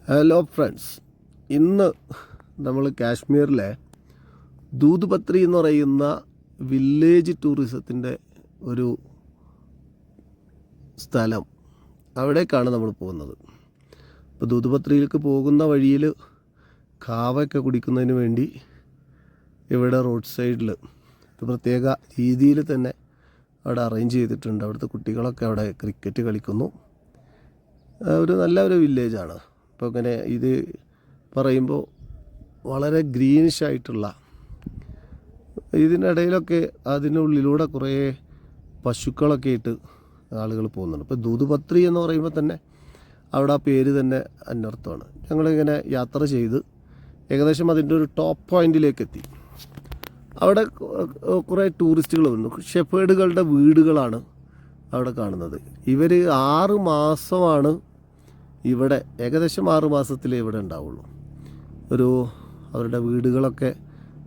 Hello friends, ഇന്ന് നമ്മൾ കാശ്മീരിലെ ദൂദ് പത്രി എന്ന് പറയുന്ന വില്ലേജ് ടൂറിസത്തിൻ്റെ ഒരു സ്ഥലം, അവിടേക്കാണ് നമ്മൾ പോകുന്നത്. ഇപ്പോൾ ദൂദ് പത്രിയിലേക്ക് പോകുന്ന വഴിയിൽ കാവയൊക്കെ കുടിക്കുന്നതിന് വേണ്ടി ഇവിടെ റോഡ് സൈഡിൽ ഒരു പ്രത്യേക രീതിയിൽ തന്നെ അവിടെ അറേഞ്ച് ചെയ്തിട്ടുണ്ട്. അവിടുത്തെ കുട്ടികളൊക്കെ അവിടെ ക്രിക്കറ്റ് കളിക്കുന്നു. ഒരു നല്ല ഒരു വില്ലേജാണ്. ഇപ്പോൾ ഇങ്ങനെ ഇത് പറയുമ്പോൾ വളരെ ഗ്രീനിഷ് ആയിട്ടുള്ള, ഇതിനിടയിലൊക്കെ അതിനുള്ളിലൂടെ കുറേ പശുക്കളൊക്കെ ആയിട്ട് ആളുകൾ പോകുന്നുണ്ട്. ഇപ്പോൾ ദൂദ് പത്രി എന്ന് പറയുമ്പോൾ തന്നെ അവിടെ ആ പേര് തന്നെ അന്വർത്ഥമാണ്. ഞങ്ങളിങ്ങനെ യാത്ര ചെയ്ത് ഏകദേശം അതിൻ്റെ ഒരു ടോപ്പ് പോയിന്റിലേക്ക് എത്തി. അവിടെ കുറേ ടൂറിസ്റ്റുകൾ വന്നു. ഷെഫേർഡുകളുടെ വീടുകളാണ് അവിടെ കാണുന്നത്. ഇവർ 6 മാസമാണ് ഇവിടെ, ഏകദേശം 6 മാസത്തിലേ ഇവിടെ ഉണ്ടാവുള്ളൂ. അവരുടെ വീടുകളൊക്കെ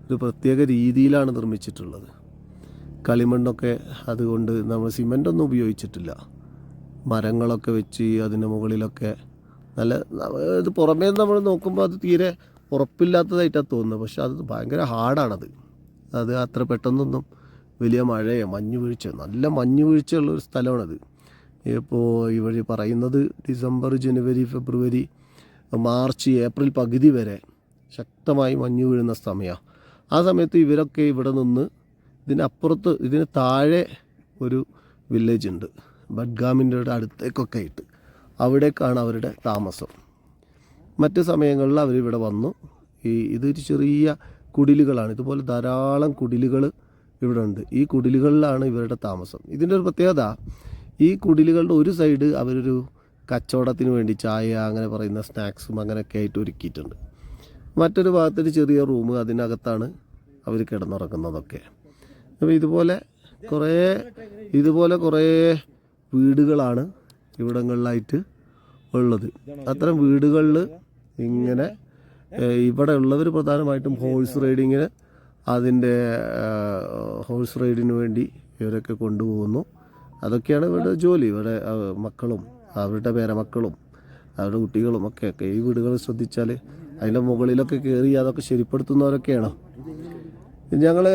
ഒരു പ്രത്യേക രീതിയിലാണ് നിർമ്മിച്ചിട്ടുള്ളത്. കളിമണ്ണൊക്കെ അതുകൊണ്ട് നമ്മൾ സിമൻ്റൊന്നും ഉപയോഗിച്ചിട്ടില്ല. മരങ്ങളൊക്കെ വെച്ച് അതിന് മുകളിലൊക്കെ നല്ല, ഇത് പുറമേ നമ്മൾ നോക്കുമ്പോൾ അത് തീരെ ഉറപ്പില്ലാത്തതായിട്ടാണ് തോന്നുന്നത്. പക്ഷെ അത് ഭയങ്കര ഹാർഡാണത്. അത് അത്ര പെട്ടെന്നൊന്നും വലിയ മഴയോ മഞ്ഞ് വീഴ്ച, നല്ല മഞ്ഞ് വീഴ്ചയുള്ളൊരു സ്ഥലമാണത്. ഇപ്പോൾ ഇവർ പറയുന്നത് ഡിസംബർ, ജനുവരി, ഫെബ്രുവരി, മാർച്ച്, ഏപ്രിൽ പകുതി വരെ ശക്തമായി മഞ്ഞ് വീഴുന്ന സമയമാണ്. ആ സമയത്ത് ഇവരൊക്കെ ഇവിടെ നിന്ന് ഇതിനപ്പുറത്ത്, ഇതിന് താഴെ ഒരു വില്ലേജ് ഉണ്ട്, ബഡ്ഗാമിൻ്റെ അടുത്തേക്കൊക്കെ ആയിട്ട്. അവിടേക്കാണ് അവരുടെ താമസം. മറ്റ് സമയങ്ങളിൽ അവരിവിടെ വന്നു. ഇതൊരു ചെറിയ കുടിലുകളാണ്. ഇതുപോലെ ധാരാളം കുടിലുകൾ ഇവിടെ ഉണ്ട്. ഈ കുടിലുകളിലാണ് ഇവരുടെ താമസം. ഇതിൻ്റെ ഒരു പ്രത്യേകത, ഈ കുടിലുകളുടെ ഒരു സൈഡ് അവരൊരു കച്ചവടത്തിന് വേണ്ടി ചായ അങ്ങനെ പറയുന്ന സ്നാക്സും അങ്ങനെയൊക്കെ ആയിട്ട് ഒരുക്കിയിട്ടുണ്ട്. മറ്റൊരു ഭാഗത്തൊരു ചെറിയ റൂം, അതിനകത്താണ് അവർ കിടന്നുറങ്ങുന്നതൊക്കെ. അപ്പോൾ ഇതുപോലെ കുറേ വീടുകളാണ് ഇവിടങ്ങളിലായിട്ട് ഉള്ളത്. അത്തരം വീടുകളിൽ ഇങ്ങനെ ഇവിടെ ഉള്ളവർ പ്രധാനമായിട്ടും ഹോഴ്സ് റൈഡിങ്ങിന്, ഹോഴ്സ് റൈഡിന് വേണ്ടി ഇവരൊക്കെ കൊണ്ടുപോകുന്നു. അതൊക്കെയാണ് ഇവരുടെ ജോലി. ഇവിടെ മക്കളും അവരുടെ പേരമക്കളും അവരുടെ കുട്ടികളും ഒക്കെ ഈ വീടുകൾ ശ്രദ്ധിച്ചാൽ അതിൻ്റെ മുകളിലൊക്കെ കയറി അതൊക്കെ ശരിപ്പെടുത്തുന്നവരൊക്കെയാണ്. ഞങ്ങൾ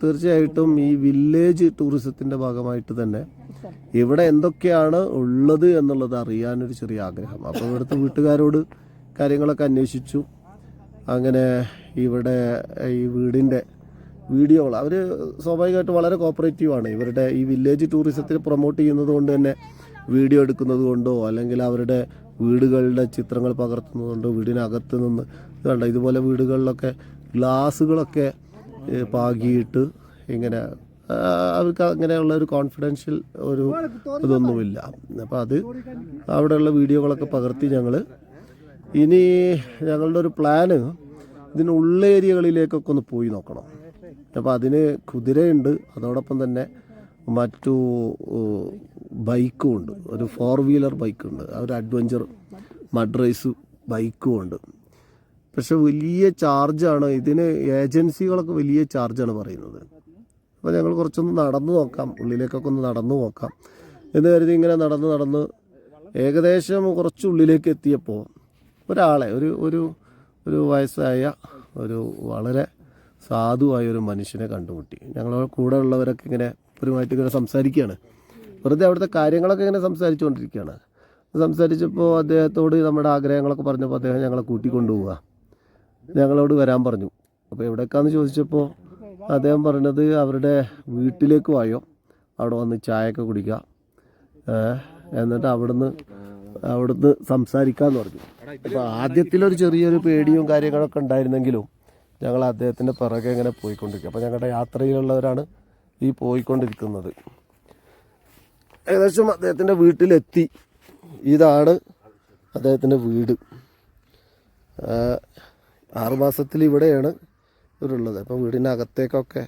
തീർച്ചയായിട്ടും ഈ വില്ലേജ് ടൂറിസത്തിൻ്റെ ഭാഗമായിട്ട് തന്നെ ഇവിടെ എന്തൊക്കെയാണ് ഉള്ളത് എന്നുള്ളത് അറിയാനൊരു ചെറിയ ആഗ്രഹം. അപ്പോൾ ഇവിടുത്തെ വീട്ടുകാരോട് കാര്യങ്ങളൊക്കെ അന്വേഷിച്ചു. അങ്ങനെ ഇവിടെ ഈ വീടിൻ്റെ വീഡിയോകൾ അവർ സ്വാഭാവികമായിട്ട് വളരെ കോപ്പറേറ്റീവാണ്. ഇവരുടെ ഈ വില്ലേജ് ടൂറിസത്തിൽ പ്രൊമോട്ട് ചെയ്യുന്നത് കൊണ്ട് തന്നെ വീഡിയോ എടുക്കുന്നത് കൊണ്ടോ അല്ലെങ്കിൽ അവരുടെ വീടുകളുടെ ചിത്രങ്ങൾ പകർത്തുന്നത് കൊണ്ടോ വീടിനകത്ത് നിന്ന് കണ്ട ഇതുപോലെ വീടുകളിലൊക്കെ ഗ്ലാസ്സുകളൊക്കെ പാകിയിട്ട് ഇങ്ങനെ അവർക്ക് അങ്ങനെയുള്ള ഒരു കോൺഫിഡൻഷ്യൽ ഇതൊന്നുമില്ല. അപ്പോൾ അത് അവിടെയുള്ള വീഡിയോകളൊക്കെ പകർത്തി ഇനി ഞങ്ങളുടെ ഒരു പ്ലാന് ഇതിനുള്ള ഏരിയകളിലേക്കൊക്കെ ഒന്ന് പോയി നോക്കണം. അപ്പോൾ അതിന് കുതിരയുണ്ട്, അതോടൊപ്പം തന്നെ മറ്റു ബൈക്കും ഉണ്ട്. ഒരു 4 വീലർ ബൈക്കുണ്ട്, ഒരു അഡ്വഞ്ചർ മഡ് റേസ് ബൈക്കും ഉണ്ട്. പക്ഷെ വലിയ ചാർജാണ് ഇതിന്. ഏജൻസികളൊക്കെ വലിയ ചാർജാണ് പറയുന്നത്. അപ്പോൾ ഞങ്ങൾ കുറച്ചൊന്ന് നടന്നു നോക്കാം, ഉള്ളിലേക്കൊക്കെ ഒന്ന് നടന്നു നോക്കാം എന്ന് കരുതി ഇങ്ങനെ നടന്ന് ഏകദേശം കുറച്ച് ഉള്ളിലേക്ക് എത്തിയപ്പോൾ ഒരാളെ ഒരു വയസ്സായ വളരെ സാധുവായ ഒരു മനുഷ്യനെ കണ്ടുമുട്ടി. ഞങ്ങളുടെ കൂടെ ഉള്ളവരൊക്കെ ഇങ്ങനെ ഇങ്ങനെ സംസാരിക്കുകയാണ്. വെറുതെ അവിടുത്തെ കാര്യങ്ങളൊക്കെ ഇങ്ങനെ സംസാരിച്ചുകൊണ്ടിരിക്കുകയാണ്. സംസാരിച്ചപ്പോൾ അദ്ദേഹത്തോട് നമ്മുടെ ആഗ്രഹങ്ങളൊക്കെ പറഞ്ഞപ്പോൾ അദ്ദേഹം ഞങ്ങളെ കൂട്ടിക്കൊണ്ടുപോവുക, ഞങ്ങളോട് വരാൻ പറഞ്ഞു. അപ്പോൾ എവിടേക്കാന്ന് ചോദിച്ചപ്പോൾ അദ്ദേഹം പറഞ്ഞത് അവരുടെ വീട്ടിലേക്ക് വായോ, അവിടെ വന്ന് ചായയൊക്കെ കുടിക്കുക, എന്നിട്ട് അവിടുന്ന് സംസാരിക്കാമെന്ന് പറഞ്ഞു. അപ്പോൾ ആദ്യത്തിലൊരു ചെറിയൊരു പേടിയും കാര്യങ്ങളൊക്കെ ഉണ്ടായിരുന്നെങ്കിലും ഞങ്ങൾ അദ്ദേഹത്തിൻ്റെ പിറകെ ഇങ്ങനെ പോയിക്കൊണ്ടിരിക്കുക. അപ്പോൾ ഞങ്ങളുടെ യാത്രയിലുള്ളവരാണ് ഈ പോയിക്കൊണ്ടിരിക്കുന്നത്. ഏകദേശം അദ്ദേഹത്തിൻ്റെ വീട്ടിലെത്തി. ഇതാണ് അദ്ദേഹത്തിൻ്റെ വീട്. 6 മാസത്തിൽ ഇവിടെയാണ് ഇവരുള്ളത്. അപ്പോൾ വീടിനകത്തേക്കൊക്കെ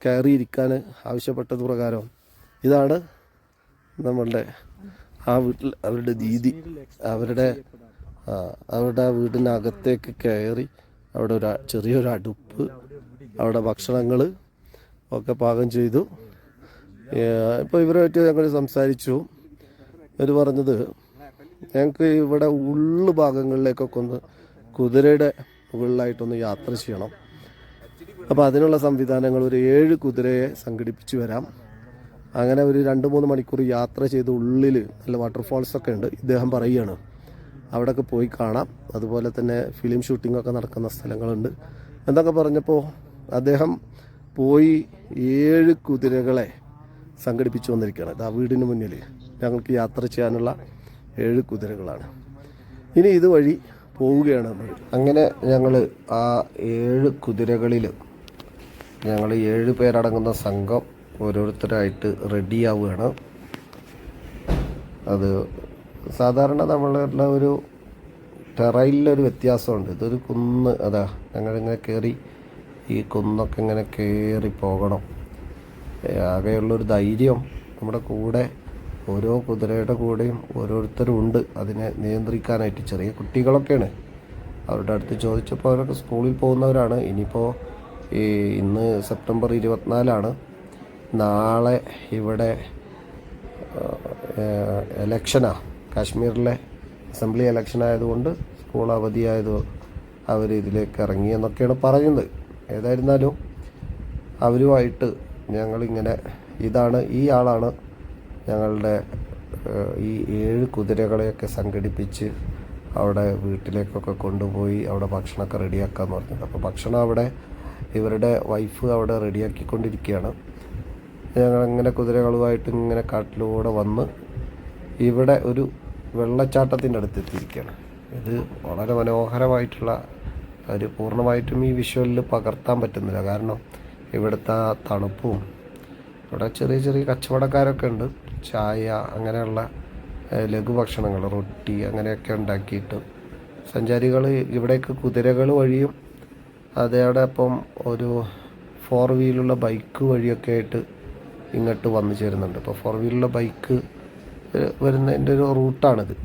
കയറിയിരിക്കാൻ ആവശ്യപ്പെട്ടത് പ്രകാരം ഇതാണ് നമ്മളുടെ ആ വീട്ടിൽ അവരുടെ ദീദി അവരുടെ വീടിനകത്തേക്ക് കയറി അവിടെ ചെറിയൊരു അടുപ്പ്, അവിടെ ഭക്ഷണങ്ങൾ ഒക്കെ പാകം ചെയ്തു. ഇപ്പോൾ ഇവരുമായിട്ട് ഞങ്ങൾ സംസാരിച്ചു. ഇവർ പറഞ്ഞത് ഞങ്ങൾക്ക് ഇവിടെ ഉള്ളു ഭാഗങ്ങളിലേക്കൊക്കെ ഒന്ന് കുതിരയുടെ മുകളിലായിട്ടൊന്ന് യാത്ര ചെയ്യണം. അപ്പോൾ അതിനുള്ള സംവിധാനങ്ങൾ ഒരു 7 കുതിരയെ സംഘടിപ്പിച്ച് വരാം. അങ്ങനെ ഒരു 2-3 മണിക്കൂർ യാത്ര ചെയ്ത് ഉള്ളിൽ നല്ല വാട്ടർഫാൾസൊക്കെ ഉണ്ട്. ഇദ്ദേഹം പറയുകയാണ് അവിടെയൊക്കെ പോയി കാണാം. അതുപോലെ തന്നെ ഫിലിം ഷൂട്ടിങ്ങൊക്കെ നടക്കുന്ന സ്ഥലങ്ങളുണ്ട് എന്നൊക്കെ പറഞ്ഞപ്പോൾ അദ്ദേഹം പോയി 7 കുതിരകളെ സംഘടിപ്പിച്ചു വന്നിരിക്കുകയാണ്. ആ വീടിന് മുന്നിൽ ഞങ്ങൾക്ക് യാത്ര ചെയ്യാനുള്ള 7 കുതിരകളാണ്. ഇനി ഇതുവഴി പോവുകയാണ് നമ്മൾ. അങ്ങനെ ഞങ്ങൾ ആ 7 കുതിരകളിൽ ഞങ്ങൾ 7 പേരടങ്ങുന്ന സംഘം ഓരോരുത്തരായിട്ട് റെഡിയാവുകയാണ്. അത് സാധാരണ നമ്മളുള്ള ഒരു ടെറയിലൊരു വ്യത്യാസമുണ്ട്. ഇതൊരു കുന്ന്, അതാ ഞങ്ങളിങ്ങനെ കയറി ഈ കുന്നൊക്കെ ഇങ്ങനെ കയറി പോകണം. ആകെയുള്ളൊരു ധൈര്യം നമ്മുടെ കൂടെ ഓരോ കുതിരയുടെ കൂടെയും ഓരോരുത്തരും ഉണ്ട് അതിനെ നിയന്ത്രിക്കാനായിട്ട്. ചെറിയ കുട്ടികളൊക്കെയാണ്. അവരുടെ അടുത്ത് ചോദിച്ചപ്പോൾ അവരൊക്കെ സ്കൂളിൽ പോകുന്നവരാണ്. ഇനിയിപ്പോൾ ഇന്ന് സെപ്റ്റംബർ 24 നാളെ ഇവിടെ ഇലക്ഷനാണ്. കാശ്മീരിലെ അസംബ്ലി ഇലക്ഷൻ ആയതുകൊണ്ട് സ്കൂൾ അവധിയായത് അവർ ഇതിലേക്ക് ഇറങ്ങി എന്നൊക്കെയാണ് പറയുന്നത്. ഏതായിരുന്നാലും അവരുമായിട്ട് ഞങ്ങളിങ്ങനെ ഈ ആളാണ് ഞങ്ങളുടെ ഈ 7 കുതിരകളെയൊക്കെ സംഘടിപ്പിച്ച് അവിടെ വീട്ടിലേക്കൊക്കെ കൊണ്ടുപോയി അവിടെ ഭക്ഷണമൊക്കെ റെഡിയാക്കാമെന്ന് പറഞ്ഞത്. അപ്പോൾ ഭക്ഷണം അവിടെ ഇവരുടെ വൈഫ് അവിടെ റെഡിയാക്കിക്കൊണ്ടിരിക്കുകയാണ്. ഞങ്ങളിങ്ങനെ കുതിരകളുമായിട്ട് ഇങ്ങനെ കാട്ടിലൂടെ വന്ന് ഇവിടെ ഒരു വെള്ളച്ചാട്ടത്തിൻ്റെ അടുത്ത് എത്തിയിരിക്കുകയാണ്. ഇത് വളരെ മനോഹരമായിട്ടുള്ള ഒരു പൂർണ്ണമായിട്ടും ഈ വിഷ്വലിൽ പകർത്താൻ പറ്റുന്നില്ല. കാരണം ഇവിടുത്തെ തണുപ്പും ഇവിടെ ചെറിയ ചെറിയ കച്ചവടക്കാരൊക്കെ ഉണ്ട്. ചായ അങ്ങനെയുള്ള ലഘുഭക്ഷണങ്ങൾ, റൊട്ടി അങ്ങനെയൊക്കെ ഉണ്ടാക്കിയിട്ട് സഞ്ചാരികൾ ഇവിടേക്ക് കുതിരകൾ വഴിയും അതോടൊപ്പം ഒരു 4 വീലുള്ള ബൈക്ക് വഴിയൊക്കെ ആയിട്ട് ഇങ്ങോട്ട് വന്നു ചേരുന്നുണ്ട്. ഇപ്പോൾ 4 വീലുള്ള ബൈക്ക് വരുന്നതിൻ്റെ ഒരു റൂട്ടാണിത്.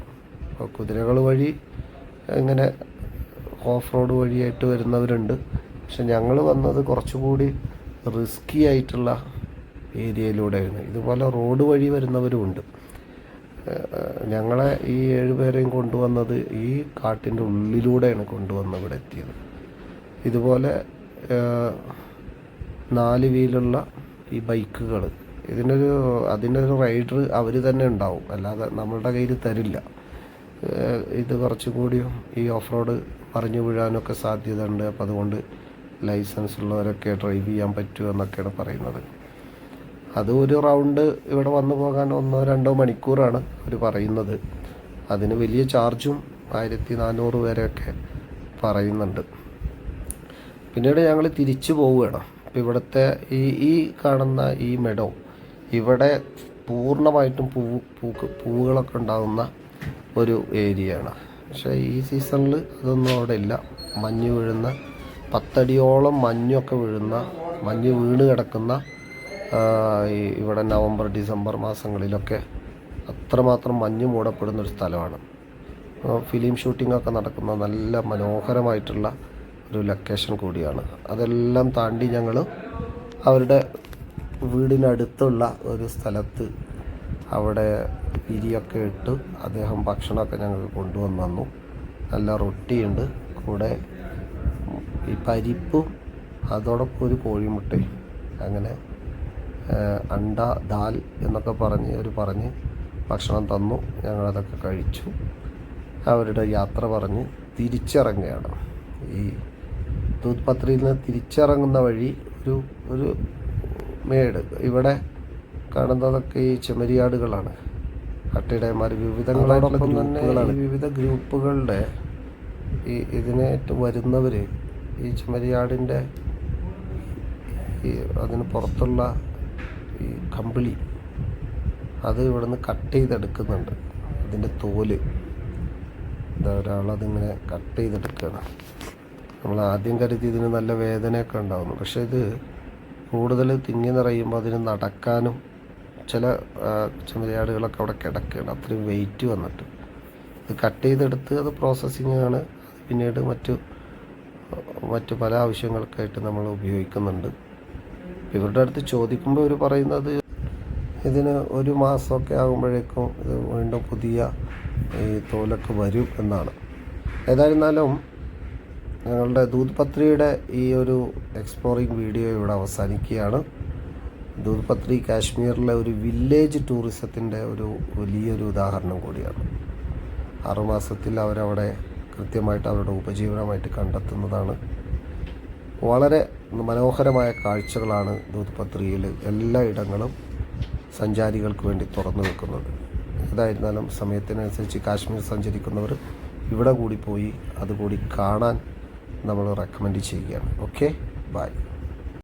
അപ്പോൾ കുതിരകൾ വഴി ഇങ്ങനെ ഓഫ് റോഡ് വഴിയായിട്ട് വരുന്നവരുണ്ട്. പക്ഷെ ഞങ്ങൾ വന്നത് കുറച്ചുകൂടി റിസ്കി ആയിട്ടുള്ള ഏരിയയിലൂടെയാണ്. ഇതുപോലെ റോഡ് വഴി വരുന്നവരുമുണ്ട്. ഞങ്ങളെ ഈ 7 പേരെയും കൊണ്ടുവന്നത് ഈ കാട്ടിൻ്റെ ഉള്ളിലൂടെയാണ് കൊണ്ടുവന്ന് ഇവിടെ എത്തിയത്. ഇതുപോലെ 4 വീലുള്ള ഈ ബൈക്കുകൾ അതിനൊരു റൈഡർ അവർ തന്നെ ഉണ്ടാവും, അല്ലാതെ നമ്മളുടെ കയ്യിൽ തരില്ല. ഇത് കുറച്ചുകൂടിയും ഈ ഓഫ് റോഡ് മറിഞ്ഞു വീഴാനൊക്കെ സാധ്യത ഉണ്ട്. അപ്പോൾ അതുകൊണ്ട് ലൈസൻസ് ഉള്ളവരൊക്കെ ഡ്രൈവ് ചെയ്യാൻ പറ്റുമോ എന്നൊക്കെയാണ് പറയുന്നത്. അത് ഒരു റൗണ്ട് ഇവിടെ വന്നു പോകാൻ 1-2 മണിക്കൂറാണ് അവർ പറയുന്നത്. അതിന് വലിയ ചാർജും 1400 വരെയൊക്കെ പറയുന്നുണ്ട്. പിന്നീട് ഞങ്ങൾ തിരിച്ചു പോവുകയാണ്. അപ്പോൾ ഇവിടുത്തെ ഈ കാണുന്ന ഈ മെഡോ ഇവിടെ പൂർണ്ണമായിട്ടും പൂവുകളൊക്കെ ഉണ്ടാകുന്ന ഒരു ഏരിയയാണ്. പക്ഷേ ഈ സീസണിൽ അതൊന്നും അവിടെ ഇല്ല. മഞ്ഞ് വീഴുന്ന 10 അടിയോളം മഞ്ഞൊക്കെ മഞ്ഞ് വീണ് കിടക്കുന്ന ഇവിടെ നവംബർ ഡിസംബർ മാസങ്ങളിലൊക്കെ അത്രമാത്രം മഞ്ഞ് മൂടപ്പെടുന്നൊരു സ്ഥലമാണ്. ഫിലിം ഷൂട്ടിങ്ങൊക്കെ നടക്കുന്ന നല്ല മനോഹരമായിട്ടുള്ള ഒരു ലൊക്കേഷൻ കൂടിയാണ്. അതെല്ലാം താണ്ടി ഞങ്ങൾ അവരുടെ വീടിനടുത്തുള്ള ഒരു സ്ഥലത്ത് അവിടെ ഇരിയൊക്കെ ഇട്ട് അദ്ദേഹം ഭക്ഷണമൊക്കെ ഞങ്ങൾക്ക് കൊണ്ടുവന്നു തന്നു. നല്ല റൊട്ടിയുണ്ട്, കൂടെ ഈ പരിപ്പും അതോടൊപ്പം ഒരു കോഴിമുട്ടയും, അങ്ങനെ അണ്ട ദാൽ എന്നൊക്കെ പറഞ്ഞ് ഭക്ഷണം തന്നു. ഞങ്ങളതൊക്കെ കഴിച്ചു. അവരുടെ യാത്ര പറഞ്ഞ് തിരിച്ചിറങ്ങുകയാണ്. ഈ ദൂത് പത്രിയിൽ നിന്ന് തിരിച്ചിറങ്ങുന്ന വഴി ഒരു മേട്, ഇവിടെ കാണുന്നതൊക്കെ ഈ ചെമ്മരിയാടുകളാണ്, കട്ടിടയന്മാർ, വിവിധങ്ങളോടൊപ്പം തന്നെ വിവിധ ഗ്രൂപ്പുകളുടെ ഇതിനായിട്ട് വരുന്നവർ ഈ ചെമ്മരിയാടിൻ്റെ അതിന് പുറത്തുള്ള ഈ കമ്പിളി അത് ഇവിടുന്ന് കട്ട് ചെയ്തെടുക്കുന്നുണ്ട്. ഇതിൻ്റെ തോല് ഒരാളതിങ്ങനെ കട്ട് ചെയ്തെടുക്കുകയാണ്. നമ്മൾ ആദ്യം കരുതി ഇതിന് നല്ല വേദനയൊക്കെ ഉണ്ടാകുന്നു. പക്ഷേ ഇത് കൂടുതൽ തിങ്ങി നിറയുമ്പോൾ അതിന് നടക്കാനും ചില ചെമ്മരിയാടുകളൊക്കെ അവിടെ കിടക്കുകയാണ്, അത്രയും വെയിറ്റ് വന്നിട്ട്. ഇത് കട്ട് ചെയ്തെടുത്ത് അത് പ്രോസസ്സിങ് ആണ്. പിന്നീട് മറ്റു പല ആവശ്യങ്ങൾക്കായിട്ട് നമ്മൾ ഉപയോഗിക്കുന്നുണ്ട്. ഇവരുടെ അടുത്ത് ചോദിക്കുമ്പോൾ ഇവർ പറയുന്നത് ഇതിന് 1 മാസമൊക്കെ ആകുമ്പോഴേക്കും ഇത് വീണ്ടും പുതിയ ഈ തോലൊക്കെ വരും എന്നാണ്. ഏതായിരുന്നാലും ഞങ്ങളുടെ ദൂത് പത്രിയുടെ ഈ ഒരു എക്സ്പ്ലോറിംഗ് വീഡിയോ ഇവിടെ അവസാനിക്കുകയാണ്. ദൂത് പത്രി കാശ്മീരിലെ ഒരു വില്ലേജ് ടൂറിസത്തിൻ്റെ ഒരു വലിയൊരു ഉദാഹരണം കൂടിയാണ്. 6 മാസത്തിൽ അവരവിടെ കൃത്യമായിട്ട് അവരുടെ ഉപജീവനമായിട്ട് കണ്ടെത്തുന്നതാണ്. വളരെ മനോഹരമായ കാഴ്ചകളാണ് ദൂത് പത്രിയിൽ എല്ലാ ഇടങ്ങളും സഞ്ചാരികൾക്ക് വേണ്ടി തുറന്നു വെക്കുന്നത്. ഏതായിരുന്നാലും സമയത്തിനനുസരിച്ച് കാശ്മീർ സഞ്ചരിക്കുന്നവർ ഇവിടെ കൂടി പോയി അതുകൂടി കാണാൻ നമ്മൾ റെക്കമെൻഡ് ചെയ്യുകയാണ്. Okay, by.